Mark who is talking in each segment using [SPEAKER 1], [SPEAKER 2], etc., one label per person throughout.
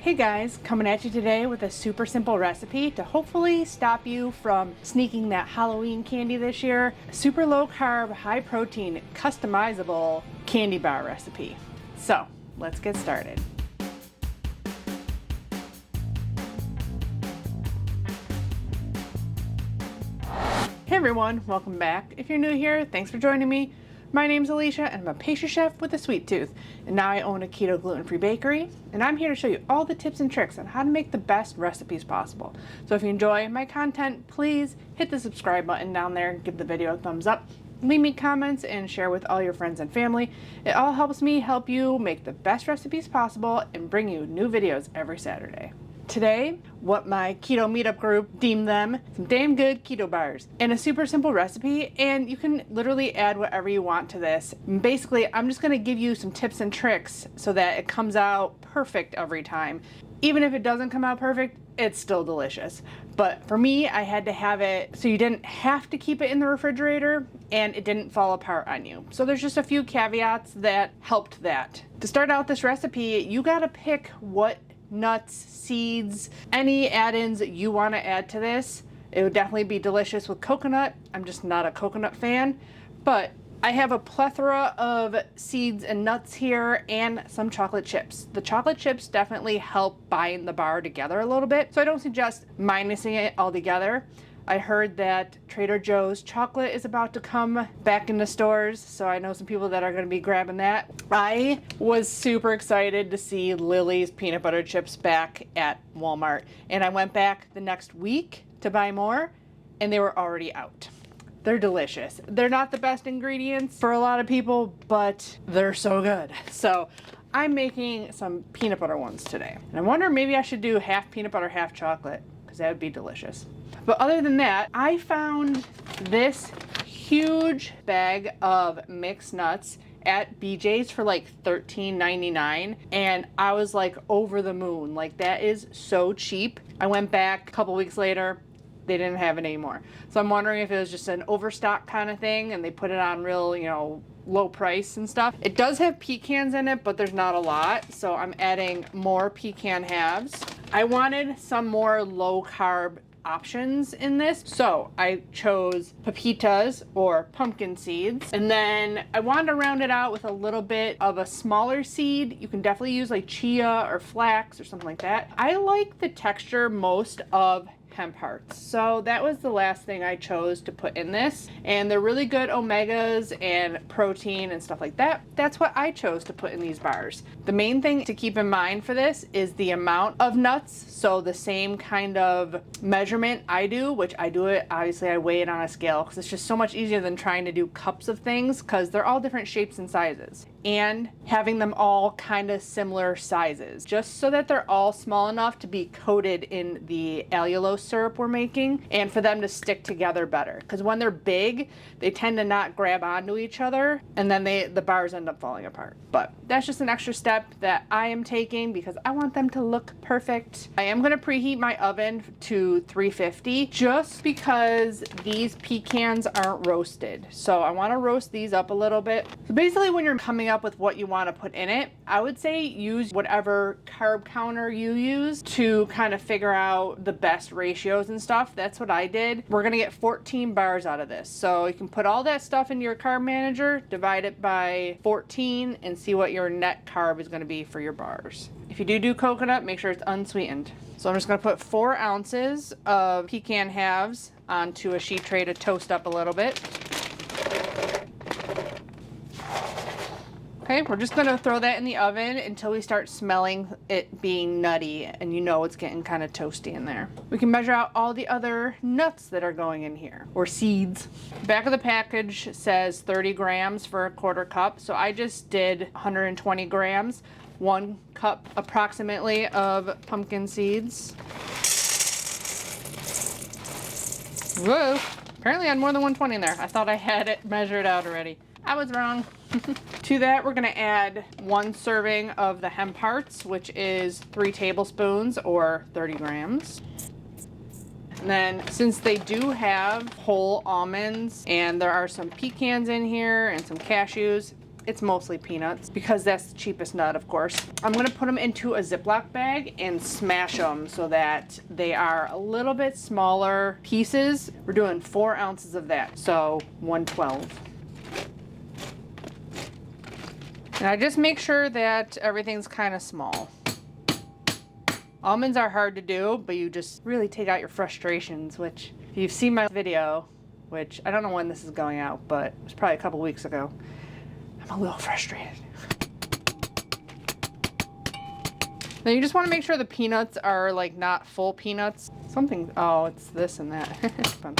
[SPEAKER 1] Hey guys, coming at you today with a super simple recipe to hopefully stop you from sneaking that Halloween candy this year. A super low carb, high protein, customizable candy bar recipe. So let's get started. Hey everyone, welcome back. If you're new here, thanks for joining me. My name's Alycia and I'm a pastry chef with a sweet tooth, and now I own a keto gluten-free bakery, and I'm here to show you all the tips and tricks on how to make the best recipes possible. So if you enjoy my content, please hit the subscribe button down there, give the video a thumbs up, leave me comments, and share with all your friends and family. It all helps me help you make the best recipes possible and bring you new videos every Saturday. Today, what my keto meetup group deemed them some damn good keto bars and a super simple recipe, and you can literally add whatever you want to this. Basically, I'm just going to give you some tips and tricks so that it comes out perfect every time. Even if it doesn't come out perfect, it's still delicious. But for me, I had to have it so you didn't have to keep it in the refrigerator and it didn't fall apart on you. So there's just a few caveats that helped that. To start out this recipe, you got to pick what nuts, seeds, any add-ins that you want to add to this. It would definitely be delicious with coconut. I'm just not a coconut fan, but I have a plethora of seeds and nuts here and some chocolate chips. The chocolate chips definitely help bind the bar together a little bit, so I don't suggest minusing it altogether. I heard that Trader Joe's chocolate is about to come back in the stores, so I know some people that are going to be grabbing that. I was super excited to see Lily's peanut butter chips back at Walmart, and I went back the next week to buy more, and they were already out. They're delicious. They're not the best ingredients for a lot of people, but they're so good. So I'm making some peanut butter ones today, and I wonder maybe I should do half peanut butter, half chocolate, because that would be delicious. But other than that, I found this huge bag of mixed nuts at BJ's for like $13.99, and I was like over the moon. Like, that is so cheap. I went back a couple weeks later, they didn't have it anymore. So I'm wondering if it was just an overstock kind of thing and they put it on real, low price and stuff. It does have pecans in it, but there's not a lot, so I'm adding more pecan halves. I wanted some more low carb options in this, so I chose pepitas or pumpkin seeds, and then I wanted to round it out with a little bit of a smaller seed. You can definitely use like chia or flax or something like that. I like the texture most of Hemp Hearts, so that was the last thing I chose to put in this, and they're really good omegas and protein and stuff like that. That's what I chose to put in these bars. The main thing to keep in mind for this is the amount of nuts, so the same kind of measurement I do, which I do it, obviously I weigh it on a scale because it's just so much easier than trying to do cups of things because they're all different shapes and sizes, and having them all kind of similar sizes, just so that they're all small enough to be coated in the allulose syrup we're making and for them to stick together better, because when they're big they tend to not grab onto each other and then the bars end up falling apart. But that's just an extra step that I am taking because I want them to look perfect. I am going to preheat my oven to 350 just because these pecans aren't roasted, so I want to roast these up a little bit. So basically, when you're coming up with what you want to put in it, I would say use whatever carb counter you use to kind of figure out the best ratios and stuff. That's what I did. We're gonna get 14 bars out of this, so you can put all that stuff into your carb manager, divide it by 14, and see what your net carb is going to be for your bars. If you do coconut, make sure it's unsweetened. So I'm just going to put 4 ounces of pecan halves onto a sheet tray to toast up a little bit. Okay, we're just going to throw that in the oven until we start smelling it being nutty and it's getting kind of toasty in there. We can measure out all the other nuts that are going in here, or seeds. Back of the package says 30 grams for a quarter cup, so I just did 120 grams, 1 cup approximately of pumpkin seeds. Whoa, apparently I had more than 120 in there. I thought I had it measured out already. I was wrong. To that, we're going to add 1 serving of the Hemp Hearts, which is 3 tablespoons or 30 grams. And then, since they do have whole almonds and there are some pecans in here and some cashews, It's mostly peanuts because that's the cheapest nut, of course. I'm gonna put them into a Ziploc bag and smash them so that they are a little bit smaller pieces. We're doing 4 ounces of that, so 112. And I just make sure that everything's kind of small. Almonds are hard to do, but you just really take out your frustrations, which if you've seen my video, which I don't know when this is going out, but it was probably a couple weeks ago, I'm a little frustrated. Now you just want to make sure the peanuts are like not full peanuts. Something, oh, it's this and that.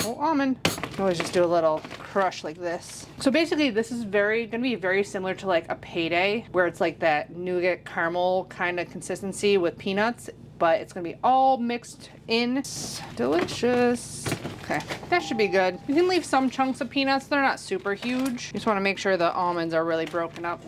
[SPEAKER 1] Whole almond. You always just do a little crush like this. So basically this is gonna be very similar to like a payday, where it's like that nougat caramel kind of consistency with peanuts, but it's gonna be all mixed in. It's delicious. Okay, that should be good. You can leave some chunks of peanuts. They're not super huge. You just want to make sure the almonds are really broken up.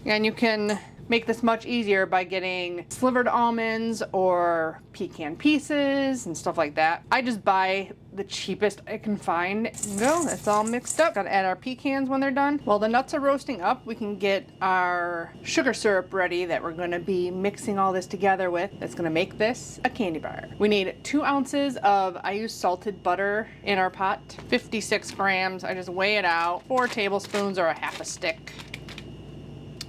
[SPEAKER 1] And you can make this much easier by getting slivered almonds or pecan pieces and stuff like that. I just buy the cheapest I can find. Go, that's all mixed up. Gotta add our pecans when they're done. While the nuts are roasting up, we can get our sugar syrup ready that we're gonna be mixing all this together with. That's gonna make this a candy bar. We need 2 ounces of, I use salted butter in our pot, 56 grams. I just weigh it out, 4 tablespoons or a half a stick.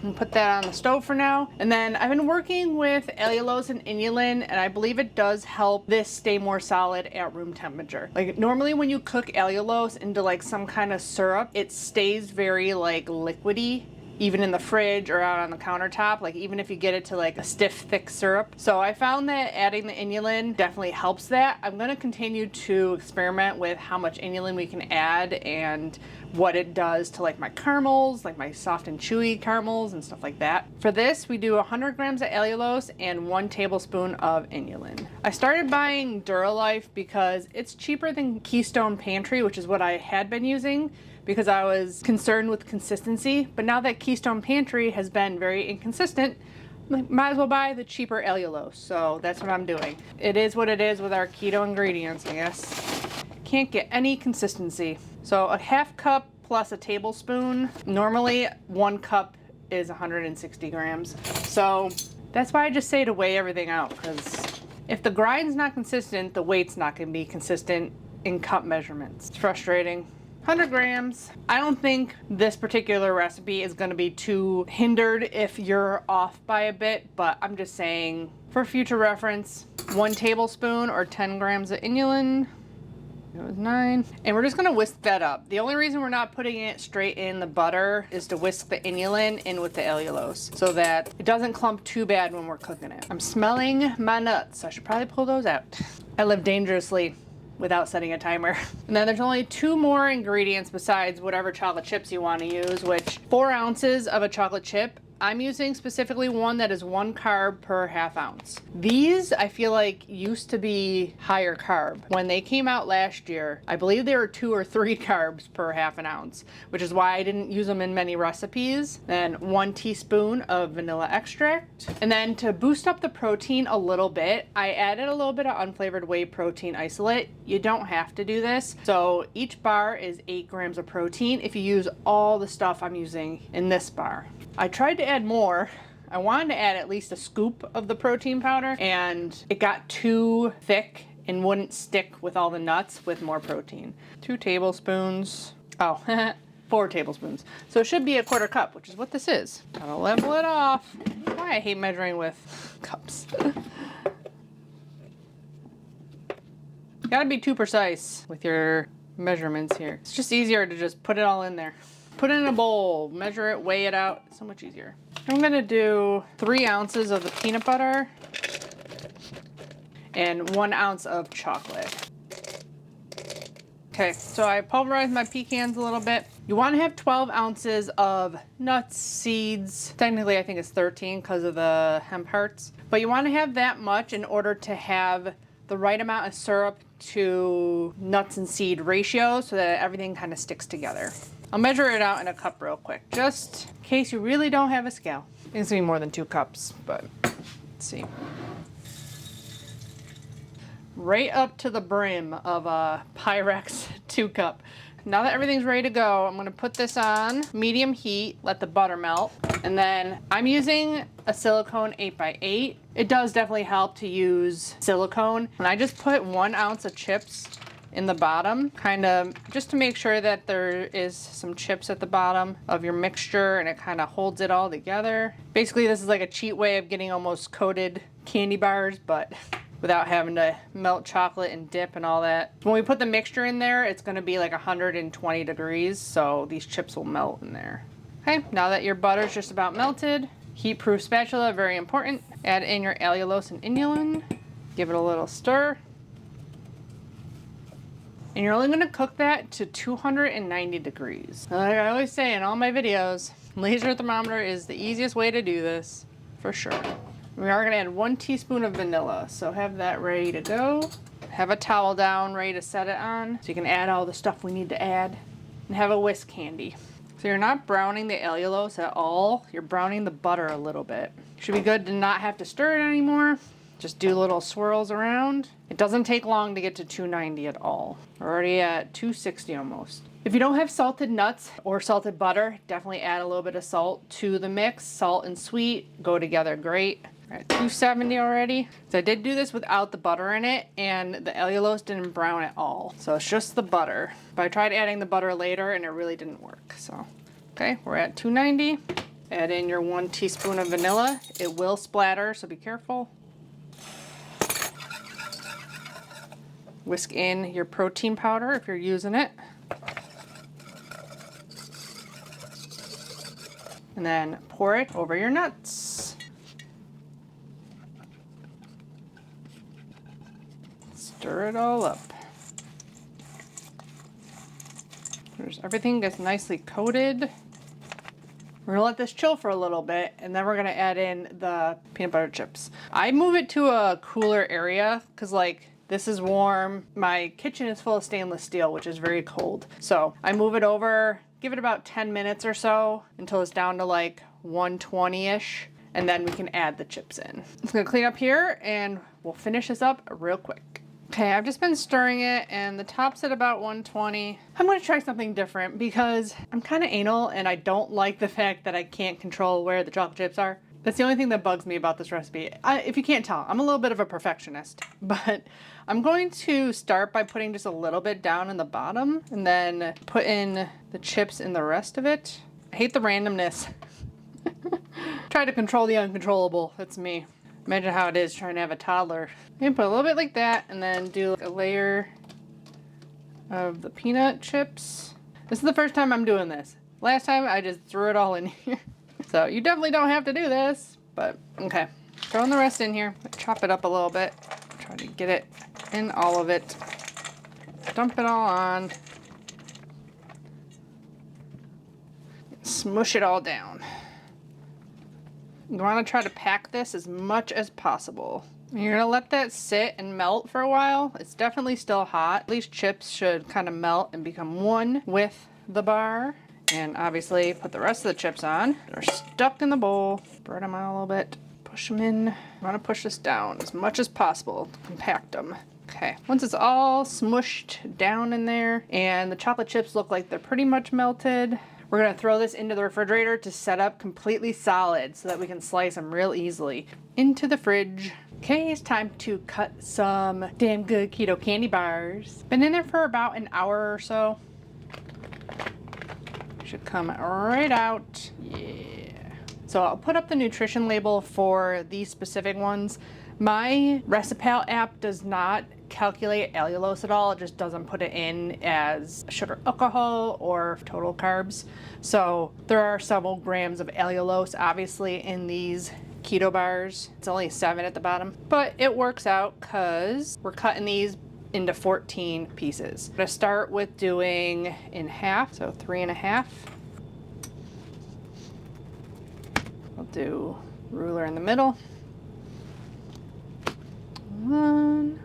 [SPEAKER 1] And put that on the stove for now. And then I've been working with allulose and inulin, and I believe it does help this stay more solid at room temperature. Like normally when you cook allulose into like some kind of syrup, it stays very like liquidy, even in the fridge or out on the countertop, like even if you get it to like a stiff, thick syrup. So I found that adding the inulin definitely helps that. I'm gonna continue to experiment with how much inulin we can add and what it does to like my caramels, like my soft and chewy caramels and stuff like that. For this, we do 100 grams of allulose and 1 tablespoon of inulin. I started buying Duralife because it's cheaper than Keystone Pantry, which is what I had been using, because I was concerned with consistency. But now that Keystone Pantry has been very inconsistent, might as well buy the cheaper allulose. So that's what I'm doing. It is what it is with our keto ingredients, I guess. Can't get any consistency. So a half cup plus a tablespoon. Normally 1 cup is 160 grams. So that's why I just say to weigh everything out, because if the grind's not consistent, the weight's not gonna be consistent in cup measurements. It's frustrating. 100 grams. I don't think this particular recipe is going to be too hindered if you're off by a bit, but I'm just saying for future reference, 1 tablespoon or 10 grams of inulin. It was 9. And we're just going to whisk that up. The only reason we're not putting it straight in the butter is to whisk the inulin in with the allulose so that it doesn't clump too bad when we're cooking it. I'm smelling my nuts. I should probably pull those out. I live dangerously without setting a timer. And then there's only 2 more ingredients besides whatever chocolate chips you want to use, which 4 ounces of a chocolate chip. I'm using specifically one that is 1 carb per half ounce. These I feel like used to be higher carb. When they came out last year, I believe they were 2 or 3 carbs per half an ounce, which is why I didn't use them in many recipes. Then 1 teaspoon of vanilla extract. And then to boost up the protein a little bit, I added a little bit of unflavored whey protein isolate. You don't have to do this. So each bar is 8 grams of protein if you use all the stuff I'm using in this bar. I tried to add more. I wanted to add at least a scoop of the protein powder, and it got too thick and wouldn't stick with all the nuts with more protein. 2 tablespoons. Oh, 4 tablespoons. So it should be a 1/4 cup, which is what this is. Gotta level it off. Why I hate measuring with cups. Gotta be too precise with your measurements here. It's just easier to just put it all in there. Put it in a bowl, measure it, weigh it out. It's so much easier. I'm gonna do 3 ounces of the peanut butter and 1 ounce of chocolate. Okay, so I pulverized my pecans a little bit. You wanna have 12 ounces of nuts, seeds. Technically, I think it's 13 because of the Hemp Hearts. But you wanna have that much in order to have the right amount of syrup to nuts and seed ratio so that everything kind of sticks together. I'll measure it out in a cup real quick, just in case you really don't have a scale. I think it's gonna be more than 2 cups, but let's see. Right up to the brim of a Pyrex 2 cup. now that everything's ready to go, I'm gonna put this on medium heat, let the butter melt. And then I'm using a silicone 8x8. It does definitely help to use silicone. And I just put 1 ounce of chips in the bottom, kind of just to make sure that there is some chips at the bottom of your mixture and it kind of holds it all together. Basically, this is like a cheat way of getting almost coated candy bars, but without having to melt chocolate and dip and all that. When we put the mixture in there, it's gonna be like 120 degrees, so these chips will melt in there. Okay, now that your butter's just about melted, heat-proof spatula, very important. Add in your allulose and inulin, give it a little stir. And you're only gonna cook that to 290 degrees. Like I always say in all my videos, laser thermometer is the easiest way to do this, for sure. We are gonna add 1 teaspoon of vanilla, so have that ready to go. Have a towel down, ready to set it on, so you can add all the stuff we need to add. And have a whisk handy. So you're not browning the allulose at all, you're browning the butter a little bit. Should be good to not have to stir it anymore. Just do little swirls around. It doesn't take long to get to 290 at all. We're already at 260 almost. If you don't have salted nuts or salted butter, definitely add a little bit of salt to the mix. Salt and sweet go together great. We're at 270 already. So I did do this without the butter in it, and the allulose didn't brown at all. So it's just the butter. But I tried adding the butter later and it really didn't work. So, okay, we're at 290. Add in your 1 teaspoon of vanilla. It will splatter, so be careful. Whisk in your protein powder if you're using it. And then pour it over your nuts. Stir it all up. Everything gets nicely coated. We're gonna let this chill for a little bit, and then we're gonna add in the peanut butter chips. I move it to a cooler area, cause like, this is warm. My kitchen is full of stainless steel, which is very cold. So I move it over, give it about 10 minutes or so until it's down to like 120-ish, and then we can add the chips in. I'm gonna clean up here and we'll finish this up real quick. Okay, I've just been stirring it and the top's at about 120. I'm gonna try something different because I'm kind of anal and I don't like the fact that I can't control where the chocolate chips are. That's the only thing that bugs me about this recipe. If you can't tell, I'm a little bit of a perfectionist, but I'm going to start by putting just a little bit down in the bottom and then put in the chips in the rest of it. I hate the randomness. Try to control the uncontrollable. That's me. Imagine how it is trying to have a toddler. You can put a little bit like that and then do a layer of the peanut chips. This is the first time I'm doing this. Last time I just threw it all in here. So you definitely don't have to do this, but okay. Throwing the rest in here. Chop it up a little bit. Try to get it in all of it. Dump it all on. Smush it all down. You want to try to pack this as much as possible. You're going to let that sit and melt for a while. It's definitely still hot. These chips should kind of melt and become one with the bar. And obviously put the rest of the chips on. They're stuck in the bowl. Spread them out a little bit. Push them in. You want to push this down as much as possible to compact them. Okay, once it's all smushed down in there and the chocolate chips look like they're pretty much melted, we're gonna throw this into the refrigerator to set up completely solid so that we can slice them real easily. Into the fridge. Okay, it's time to cut some damn good keto candy bars. Been in there for about an hour or so. Should come right out. Yeah. So I'll put up the nutrition label for these specific ones. My Recipal app does not calculate allulose at all. It just doesn't put it in as sugar alcohol or total carbs. So there are several grams of allulose obviously in these keto bars. It's only 7 at the bottom, but it works out because we're cutting these into 14 pieces. I'm gonna start with doing in half, so 3.5. I'll do ruler in the middle. 1.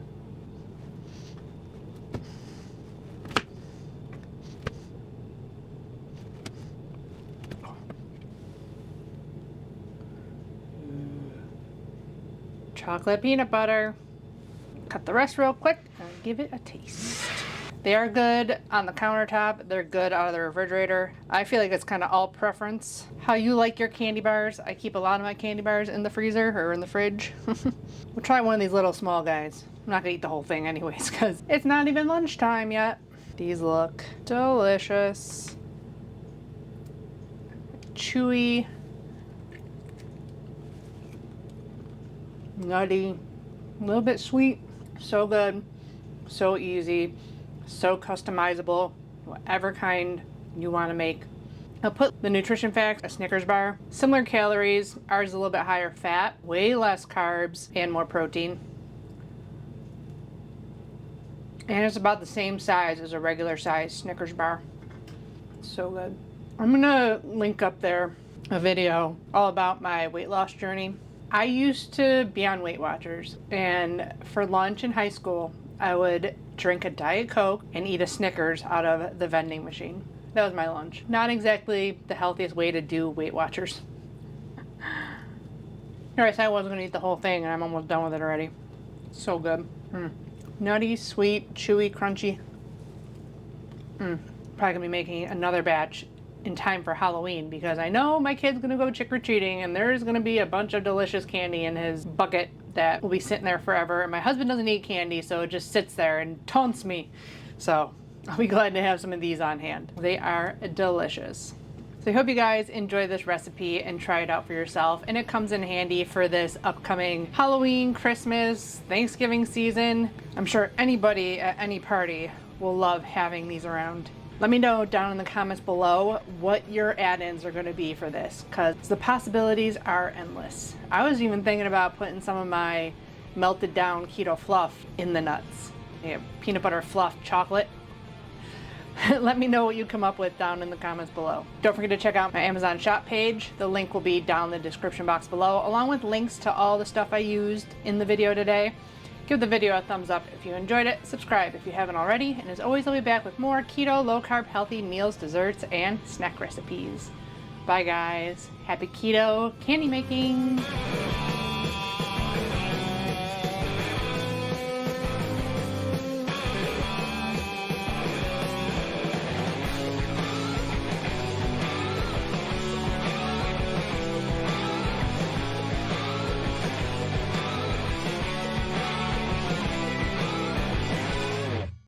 [SPEAKER 1] Chocolate peanut butter. Cut the rest real quick and give it a taste. They are good on the countertop. They're good out of the refrigerator. I feel like it's kind of all preference. How you like your candy bars. I keep a lot of my candy bars in the freezer or in the fridge. We'll try one of these little small guys. I'm not gonna eat the whole thing anyways because it's not even lunchtime yet. These look delicious. Chewy. Nutty. A little bit sweet. So good. So easy. So customizable, whatever kind you want to make. I'll put the nutrition facts, a Snickers bar, similar calories, ours is a little bit higher fat, way less carbs, and more protein. And it's about the same size as a regular size Snickers bar. So good. I'm gonna link up there a video all about my weight loss journey. I used to be on Weight Watchers, and for lunch in high school, I would drink a Diet Coke and eat a Snickers out of the vending machine. That was my lunch. Not exactly the healthiest way to do Weight Watchers. Alright, so I was gonna eat the whole thing and I'm almost done with it already. So good. Nutty, sweet, chewy, crunchy. Probably gonna be making another batch in time for Halloween because I know my kid's gonna go trick-or-treating and there's gonna be a bunch of delicious candy in his bucket that will be sitting there forever. And my husband doesn't eat candy, so it just sits there and taunts me. So I'll be glad to have some of these on hand. They are delicious. So I hope you guys enjoy this recipe and try it out for yourself. And it comes in handy for this upcoming Halloween, Christmas, Thanksgiving season. I'm sure anybody at any party will love having these around. Let me know down in the comments below what your add-ins are going to be for this, because the possibilities are endless. I was even thinking about putting some of my melted down keto fluff in the nuts. Peanut butter fluff chocolate. Let me know what you come up with down in the comments below. Don't forget to check out my Amazon shop page. The link will be down in the description box below, along with links to all the stuff I used in the video today. Give the video a thumbs up if you enjoyed it, subscribe if you haven't already, and as always I'll be back with more keto, low-carb, healthy meals, desserts, and snack recipes. Bye guys. Happy keto candy making!